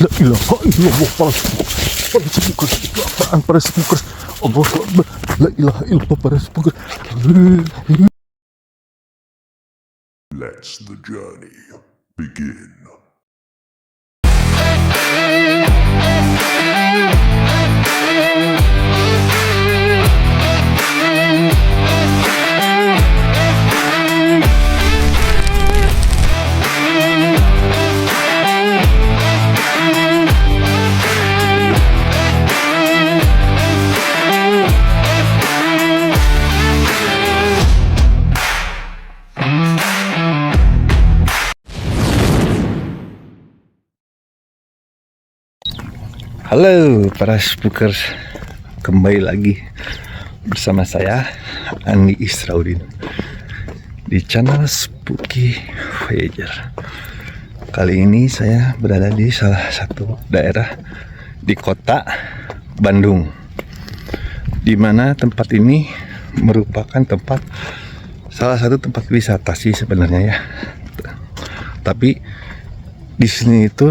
La ilaha illallah. Para spookers itu apaan? Para spookers, Allah Akbar. La ilaha illallah. Para spookers. Let's the journey begin. Halo para spookers, kembali lagi bersama saya Andi Israudin di channel Spooky Voyager. Kali ini saya berada di salah satu daerah di kota Bandung, di mana tempat ini merupakan salah satu tempat wisata sih sebenarnya ya. Tapi di sini itu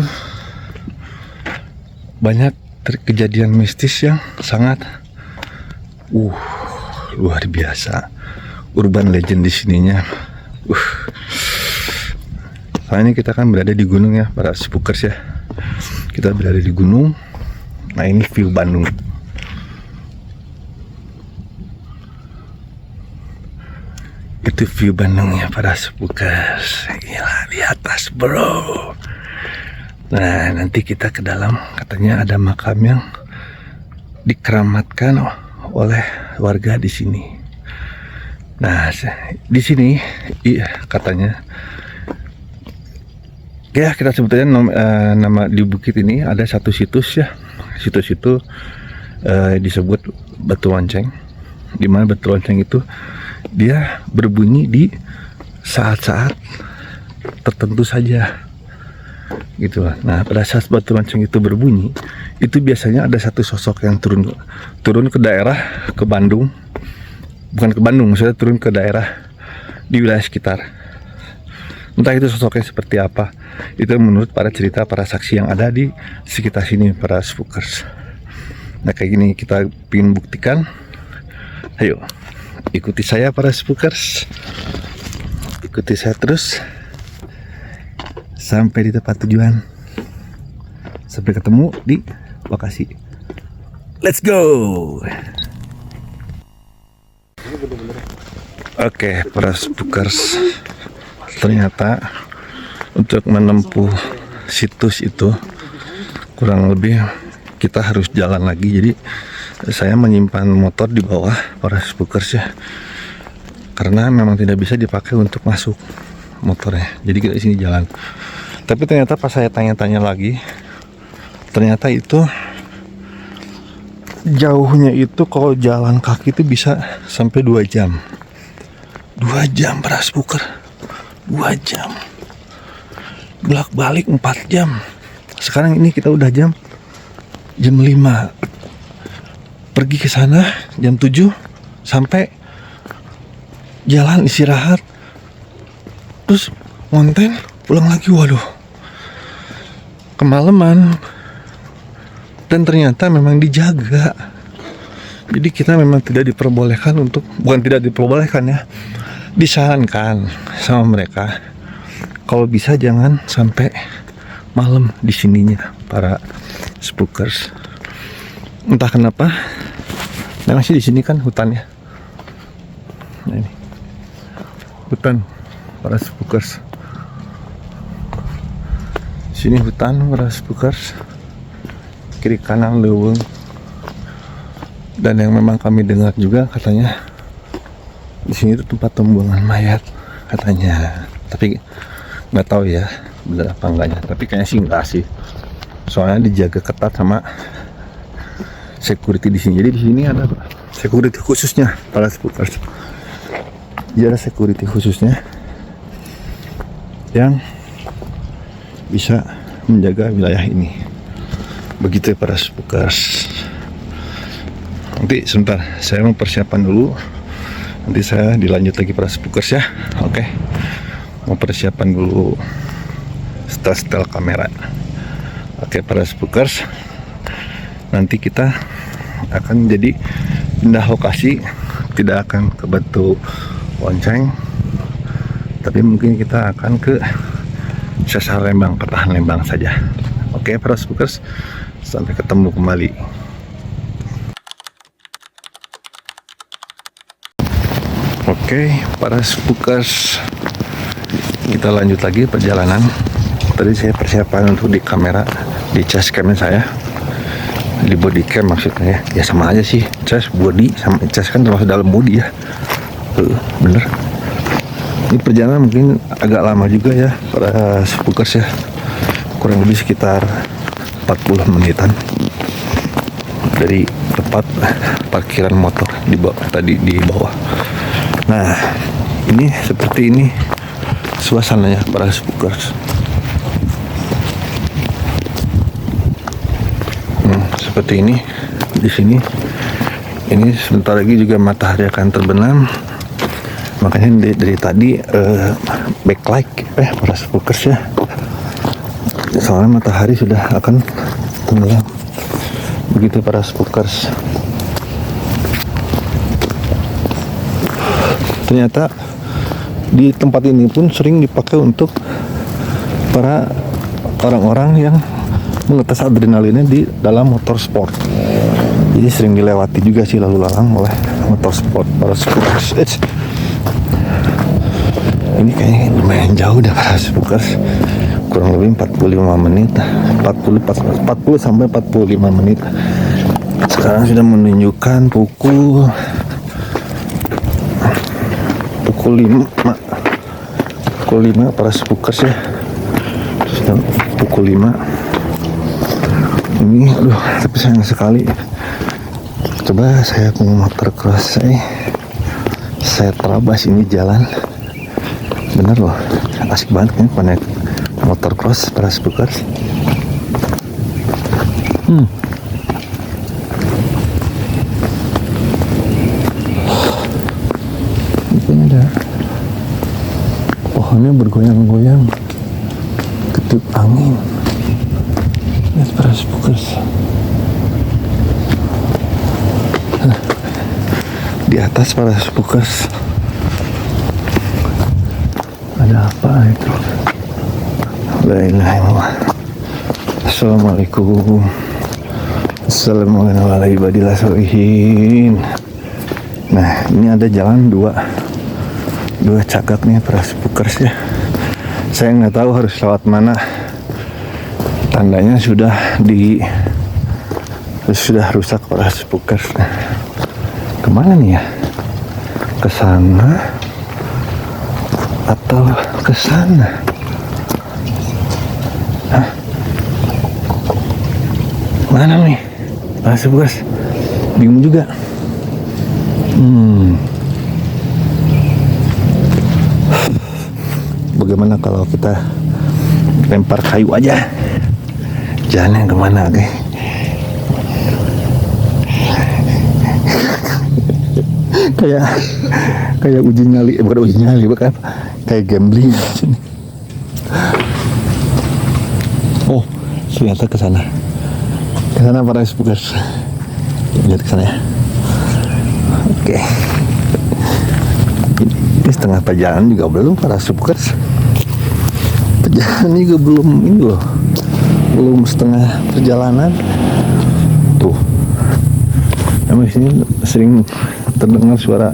banyak kejadian mistis yang sangat luar biasa. Urban legend di sininya. Soalnya kita kan berada di gunung ya para spookers ya. Kita berada di gunung. Nah, ini view Bandung. Itu view Bandung ya para spookers. Gila, di atas bro. Nah, nanti kita ke dalam, katanya ada makam yang dikeramatkan oleh warga di sini. Nah, di sini iya katanya ya, kita sebutnya nama di bukit ini ada satu situs ya. Situs itu disebut Batu Lonceng, di mana Batu Lonceng itu dia berbunyi di saat-saat tertentu saja gitu. Nah, pada saat Batu Lonceng itu berbunyi, itu biasanya ada satu sosok yang turun ke daerah, ke Bandung, bukan ke Bandung, maksudnya turun ke daerah di wilayah sekitar. Entah itu sosoknya seperti apa, itu menurut para cerita para saksi yang ada di sekitar sini para spookers. Nah, kayak gini kita ingin buktikan. Ayo ikuti saya para spookers, ikuti saya terus sampai di tempat tujuan, sampai ketemu di lokasi. Let's go. Oke, para spookers, ternyata untuk menempuh situs itu kurang lebih kita harus jalan lagi. Jadi saya menyimpan motor di bawah para spookers ya, karena memang tidak bisa dipakai untuk masuk motornya. Jadi kita di sini jalan. Tapi ternyata pas saya tanya-tanya lagi, ternyata itu jauhnya itu kalau jalan kaki itu bisa sampai 2 jam. 2 jam para spooker. 2 jam. Bolak-balik 4 jam. Sekarang ini kita udah jam 5. Pergi ke sana jam 7 sampai jalan istirahat. Terus ngonten pulang lagi, waduh, kemalaman. Dan ternyata memang dijaga. Jadi kita memang tidak diperbolehkan untuk, bukan tidak diperbolehkan ya, disarankan sama mereka kalau bisa jangan sampai malam di sininya para spookers. Entah kenapa, memang sih di sini kan hutan ya. Nah, ini hutan para spookers. Sini hutan para spookers, kiri kanan leuweung. Dan yang memang kami dengar juga katanya di sini itu tempat pembuangan mayat katanya. Tapi nggak tahu ya benar apa enggaknya. Tapi kayaknya sih enggak sih. Soalnya dijaga ketat sama security di sini. Jadi di sini ada security khususnya para spookers. Jadi ada security khususnya yang bisa menjaga wilayah ini. Begitu ya para spookers. Nanti sebentar saya mau persiapan dulu, nanti saya dilanjut lagi para spookers ya. Oke, mau persiapan dulu setel kamera. Oke, para spookers, nanti kita akan jadi pindah lokasi, tidak akan ke Batu Lonceng, tapi mungkin kita akan ke Sesar Lembang, Petahan Lembang saja. Oke, para spookers, sampai ketemu kembali. Oke, para spookers, kita lanjut lagi perjalanan. Tadi saya persiapan untuk di kamera, di chest cam saya, di body cam maksudnya ya. Ya sama aja sih, chest body sama chest kan termasuk dalam body ya. Bener. Ini perjalanan mungkin agak lama juga ya para spookers ya, kurang lebih sekitar 40 menitan dari tempat parkiran motor di bawah, tadi di bawah. Nah, ini seperti ini suasananya para spookers. Seperti ini di sini. Ini sebentar lagi juga matahari akan terbenam. Makanya dari tadi backlight para spookers ya. Soalnya matahari sudah akan tenggelam. Begitu para spookers. Ternyata di tempat ini pun sering dipakai untuk para orang-orang yang mengetes adrenalinnya di dalam motor sport. Jadi sering dilewati juga sih lalu lalang oleh motor sport para spookers. Ini kayaknya lumayan jauh dah para spookers, kurang lebih 45 menit, 40 sampai 45 menit. Sekarang sudah menunjukkan pukul 5 para spookers ya. Sudah pukul 5. Ini aduh, tapi sayang sekali. Coba saya punya motor cross saya terabas ini jalan. Bener loh, asik banget kan naik motor cross para spookers. Ini ada pohonnya bergoyang-goyang, ketiup angin. Lihat para spookers. Di atas para spookers ada apa itu? La ilaha illallah. Assalamualaikum. Assalamualaikum warahmatullahi wabarakatuh. Nah, ini ada jalan dua cagak nih para spookers ya. Saya nggak tahu harus lewat mana. Tandanya sudah rusak para spookers. Kemana nih ya? Ke sana atau ke sana? Hah? Mana nih? Para spookers, bingung juga. Bagaimana kalau kita lempar kayu aja? Jalan yang kemana, oke? kayak uji nyali, bukan uji nyali, bukan kayak gambling. Oh, ternyata ke sana para spookers. Lihat ke sana ya. Oke. Ini setengah perjalanan juga belum para spookers. Perjalanan juga belum ini loh. Belum setengah perjalanan. Tuh. Emang sini sering terdengar suara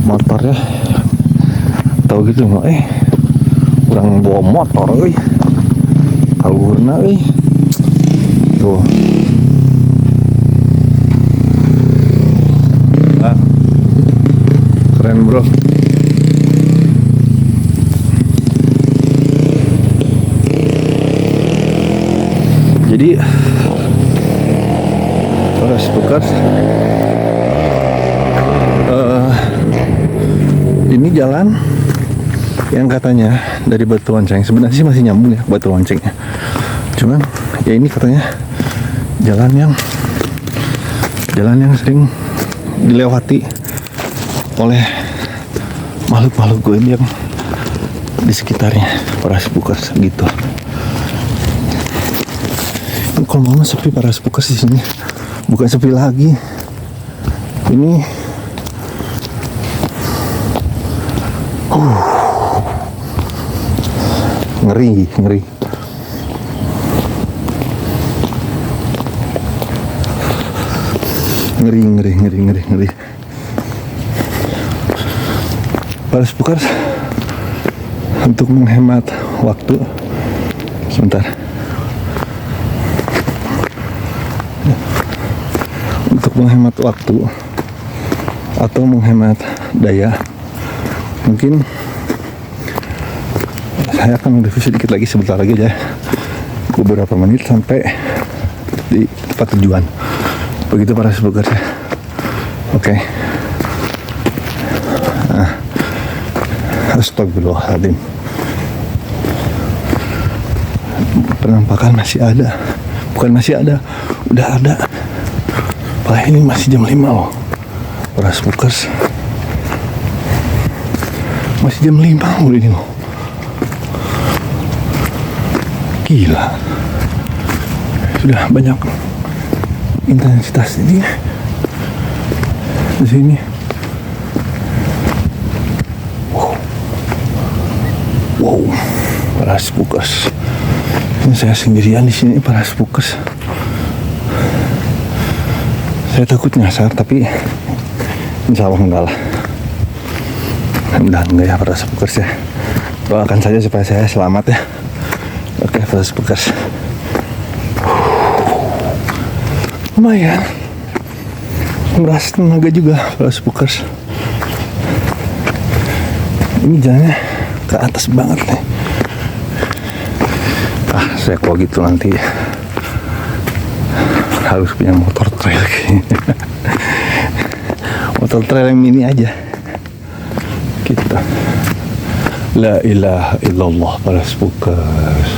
motor ya. Tahu gitu nggak? Kurang bawa motor, kalurna, tuh. Ah, keren bro. Jadi para spookers, ini jalan yang katanya dari Batu Lonceng, sebenarnya sih masih nyambung ya Batu Loncengnya, cuman ya ini katanya jalan yang sering dilewati oleh makhluk-makhluk goib yang di sekitarnya para spookers gitu. Kalau mama sepi para spukers di sini. Bukan sepi lagi. Ini ngeri. Ngeri. Para spukers, untuk menghemat waktu, sebentar. Untuk menghemat waktu atau menghemat daya, mungkin saya akan review sedikit lagi, sebentar lagi aja, beberapa menit sampai di tempat tujuan. Begitu para spukers ya. Oke. Astagfirullahaladzim. Penampakan masih ada. Bukan masih ada, udah ada. Wah, ini masih jam 5 loh para spukers. Masih jam 5 loh ini loh. Gila. Sudah banyak intensitas ini di sini. Wow, para spukers. Ini saya sendirian di sini para spukers. Saya takut nyasar, tapi insya Allah enggak lah. Mudah-mudahan enggak ya para spukers ya. Doakan saja supaya saya selamat ya. Oke para spukers. Lumayan. Merasa tenaga juga para spukers. Ini jalannya ke atas banget nih. Saya kok gitu nanti harus punya motor trail kayaknya. Motor trail yang mini aja kita. La ilaha illallah para spukers.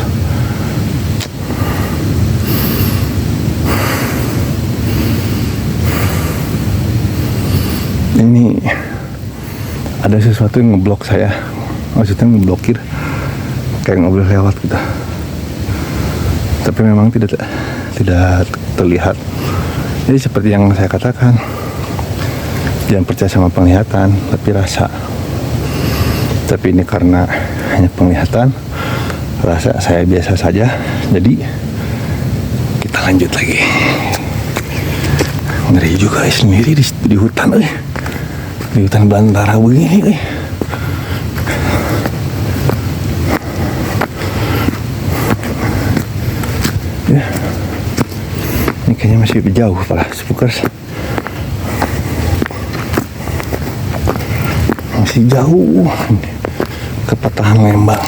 Ini ada sesuatu yang ngeblok saya, maksudnya ngeblokir, kayak nggak boleh lewat gitu. Tapi memang tidak terlihat. Jadi seperti yang saya katakan, jangan percaya sama penglihatan, tapi rasa. Tapi ini karena hanya penglihatan, rasa saya biasa saja. Jadi kita lanjut lagi. Ngeri juga sendiri di hutan, di hutan belantara begini. Ya, ini kayaknya masih jauh para spukers. Masih jauh ke Patahan Lembang.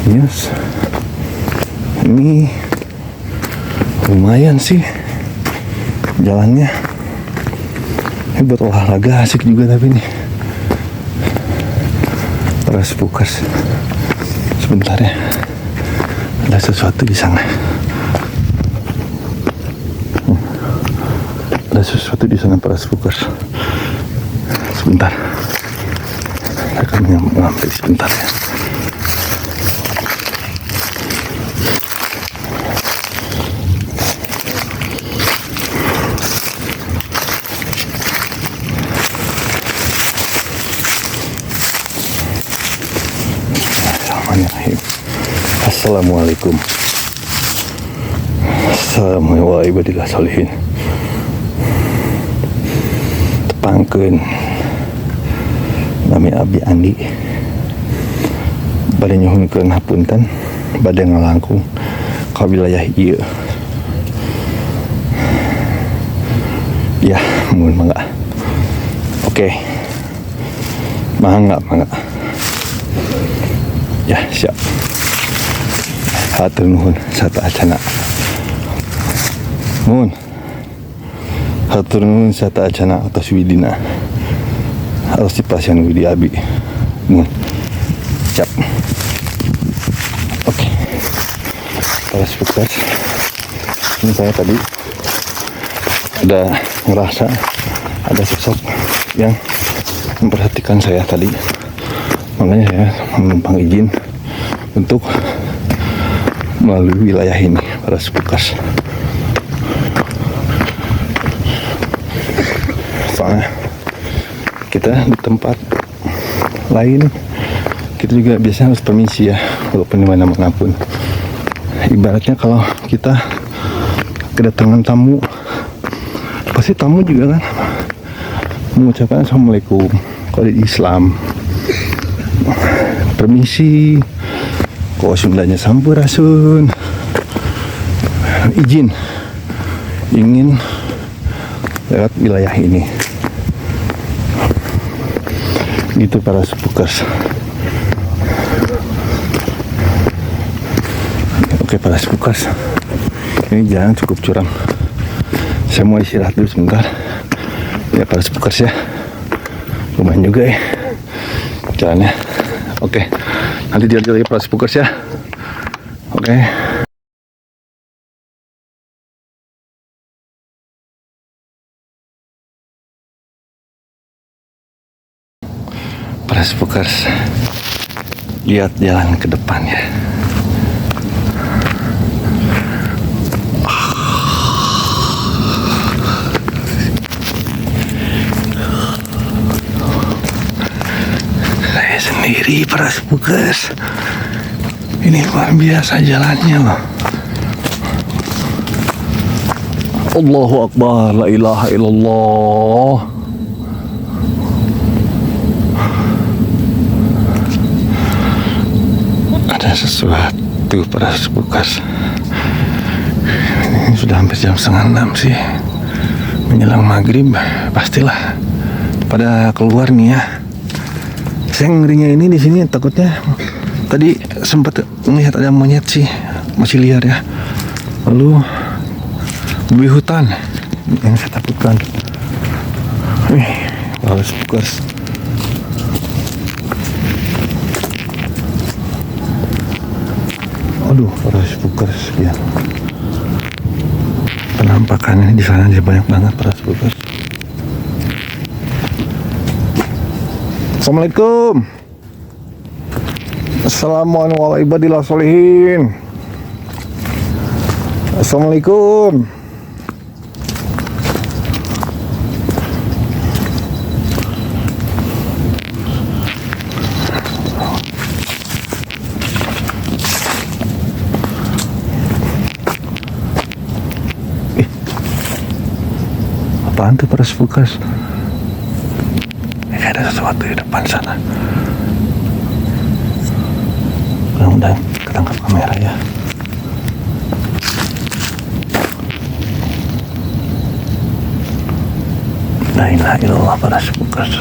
Yes. Ini lumayan sih jalannya. Ini buat olahraga asik juga tapi nih para spukers. Sebentar ya, ada sesuatu di sana. Ada sesuatu di sana para spukers. Sebentar, saya akan mengambil sebentar ya. Assalamualaikum. Assalamualaikum warahmatullahi wabarakatuh. Tepangkeun nami abdi Andi bade nyuhunkeun hapunten bade ngalangkung ka wilayah ieu. Ya, mun mangga. Oke. Mangga. Ya, siap. Hatur nuhun sata acana. Mun. Hatur nuhun sata acana atas widina. Atas pasien widi abi. Mun. Siap. Oke. Para spukers. Ini saya tadi ada ngerasa ada sosok yang memperhatikan saya tadi Makanya saya menumpang izin untuk melalui wilayah ini para Spookers. Soalnya kita di tempat lain kita juga biasanya harus permisi ya, walaupun dimana-mana pun. Ibaratnya kalau kita kedatangan tamu, pasti tamu juga kan mengucapkan assalamualaikum. Kalau di Islam permisi, kalau Sundanya sampurasun, izin ingin lewat wilayah ini. Gitu para Spookers. Oke para Spookers, ini jalan cukup curam. Saya mau istirahat dulu sebentar ya para Spookers ya. Lumayan juga ya jalannya. Oke, nanti dia lagi para Spookers ya. Oke. Para Spookers, lihat jalan ke depannya. Saya sendiri para Spookers. Ini luar biasa jalannya loh. Allahu Akbar, la ilaha illallah. Ada sesuatu para Spookers. Ini sudah hampir jam 5:30 sih, menjelang maghrib. Pastilah pada keluar nih ya. Saya ngerinya ini di sini takutnya tadi sempat melihat ada monyet sih, masih liar ya. Lalu babi hutan yang saya takutkan. Para Spookers. Aduh, para Spookers ya. Penampakannya di sana banyak banget para Spookers. Assalamualaikum. Assalamualaikum warahmatullahi wabarakatuh. Assalamualaikum. Apaan tuh para Spookers? Kayak ada sesuatu di depan sana. Mudah-mudahan ketangkap kamera ya. La ilaha illallah para Spookers.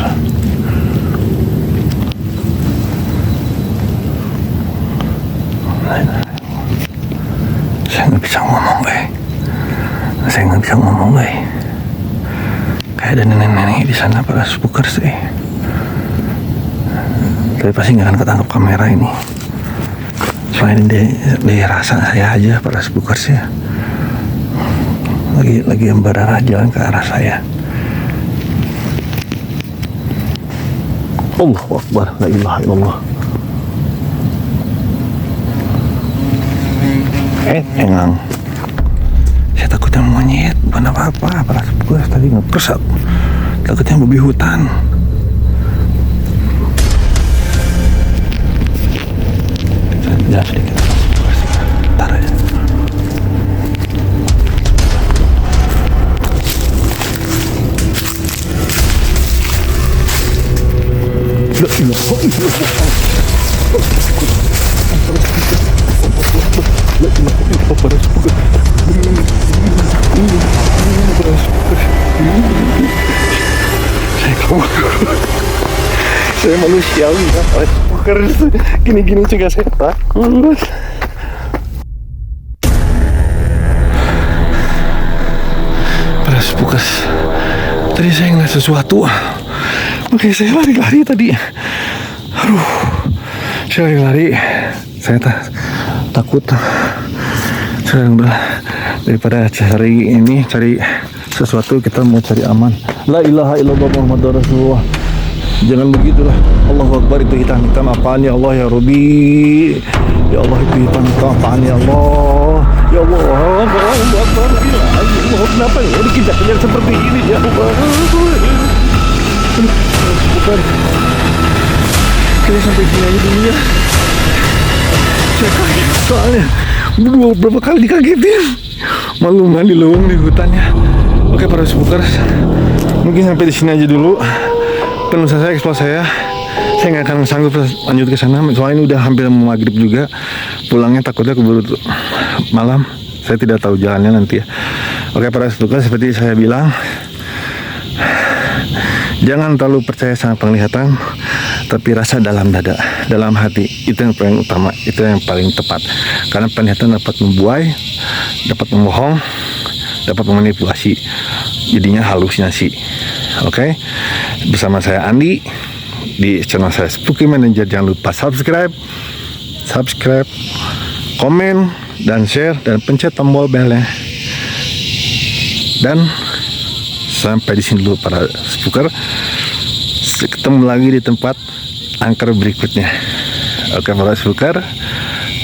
Saya nggak bisa ngomong Saya nggak bisa ngomong Kayak ada nenek-nenek di sana para Spookers Tapi pasti nggak akan ketangkap kamera ini. Selain dia rasa saya aja para Spookers ya. Lagi yang berarah jalan ke arah saya. Allahu Akbar, la ilaha illallah. Engang. Saya takutnya monyet, bukan apa-apa para Spookers. Tadi ngepres aku. Takutnya babi hutan. Jangan sedikit. Ntar aja. Saya manusiawi ya, Spookers. Gini-gini juga saya takut. Para Spookers, tadi saya ngeliat sesuatu. Oke, saya lari-lari tadi. Aduh, saya lari-lari. Saya takut. Saya udah daripada cari sesuatu, kita mau cari aman. La ilaha illallah Muhammadur Rasulullah. Jangan begitulah. Allahu Akbar, itu hitam-hitam apaan ya Allah ya Rabbi. Ya Allah, itu hitam-hitam apaan ya Allah. Ya Allah, Allahu Akbar. Ya Allah, kenapa ya dikejar-kejar seperti ini ya Allah. Bukan. Kita sampai sini aja dulu ya. Saya kaget soalnya. Berapa kali dikagetin. Malu mandi lowong di hutannya. Oke para spookers, mungkin sampai di sini aja dulu. Penuh saya eksplor saya nggak akan sanggup lanjut ke sana. Soalnya ini udah hampir mau maghrib juga. Pulangnya takutnya keburu malam. Saya tidak tahu jalannya nanti ya. Oke para spookers, seperti saya bilang, jangan terlalu percaya sama penglihatan, tapi rasa dalam dada, dalam hati. Itu yang paling utama, itu yang paling tepat. Karena penglihatan dapat membuai, dapat membohong, dapat memanipulasi, jadinya halusinasi. Oke, bersama saya Andi di channel saya Spooky Manager. Jangan lupa subscribe, komen, dan share, dan pencet tombol belnya. Dan sampai di sini dulu para spooker. Ketemu lagi di tempat angker berikutnya. Oke para spooker,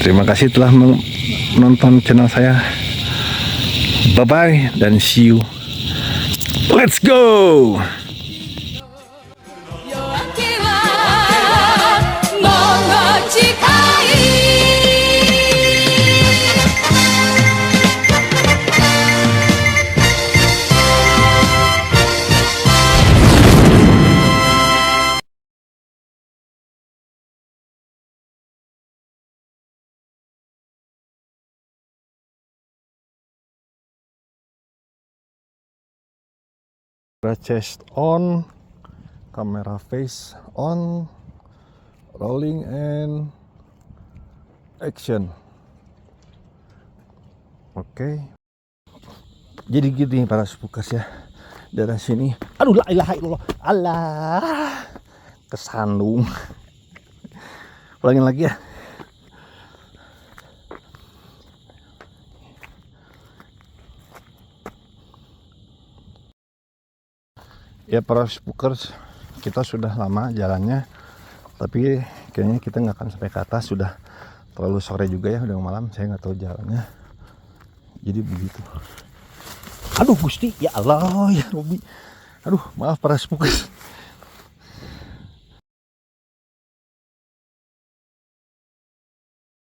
terima kasih telah menonton channel saya. Bye bye dan see you. Let's go. 夜明けはもう近いChest on, camera face on, rolling and action. Oke. Jadi gini para spookers ya. Dari sini, aduh la ilaha illallah. Allah. Kesandung. Ulangin lagi ya. Ya para spookers, kita sudah lama jalannya, tapi kayaknya kita nggak akan sampai ke atas. Sudah terlalu sore juga ya, udah malam. Saya nggak tahu jalannya, jadi begitu. Aduh Gusti, ya Allah ya Robi. Aduh maaf para spookers.